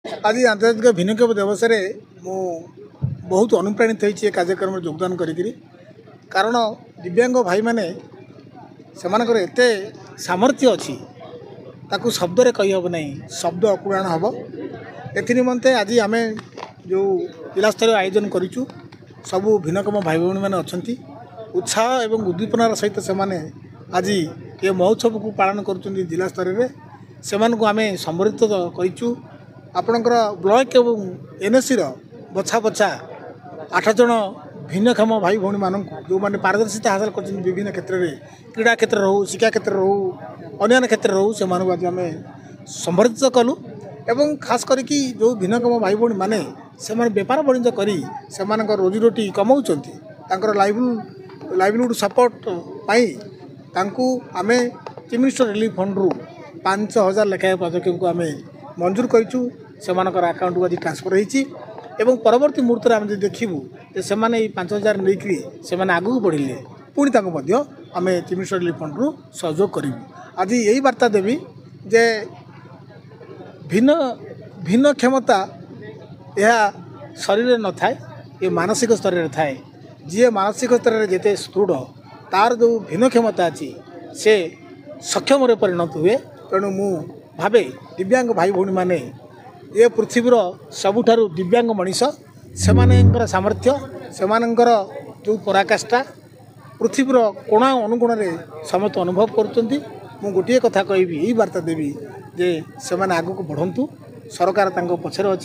आज आंतर्जातिक भिन्नक्षम दिवस मु बहुत अनुप्राणित होती कार्यक्रम में योगदान करी कारण दिव्यांग भाई मैंने से एत सामर्थ्य अच्छी ताकू शब्द कहीहब ना शब्द अपुराण हम एमते आज आम जो जिला स्तर आयोजन करूँ सबू भिन्नक्षम भाई भौणी मैंने अच्छा उत्साह एवं उद्दीपनार सहित से आज ये महोत्सव को पालन कर जिला स्तर में से आम संबर्धित करूँ आपणकर ब्लॉक एवं एनएससी बछा बछा 8 जन भिन्नक्षम भाई भौणी मानक जो मैंने पारदर्शिता हासिल कर विभिन्न क्षेत्र में क्रीड़ा क्षेत्र हो शिक्षा क्षेत्र हो अन्य क्षेत्र हो से आज आम संबर्धित कलु एवं खास करके जो भिन्नक्षम भाई भौणी मैंने से बेपार वाणिज्य करी से रोजी रोटी कमाउछंती तांकर लाइवलीहुड सपोर्ट पाई तांकू आमे चीफ मिनिस्टर रिलीफ फंड रु 5000 लेखाएं पदक को आम मंजूर करूँ से अकाउंट को आज ट्रांसफर होती एवं परवर्ती मुहूर्त में आम देखू से 5000 नहीं से आगू बढ़िले पुणी आम चीफ मिनिस्टर रिलीफ फंड रु सहयोग करूँ। आज यही वार्ता देवी जे भिन्न भिन्न क्षमता यह शरीर न थाए ये मानसिक स्तर में थाए जी मानसिक स्तर में जिते सुदृढ़ तार जो भिन्न क्षमता अच्छी से सक्षम परिणत हुए तेणु मु भावे दिव्यांग भाई भौणी माने ये पृथ्वीर सबुठारु दिव्यांग मनीष से सामर्थ्य से जो पराकाष्ठा पृथ्वीर कोणा अनुकोण में समस्त अनुभव करुँच मु गोटे कथा कहि यही वार्ता देवी जे से आगक बढ़ंतु सरकार पछरे अच्छी।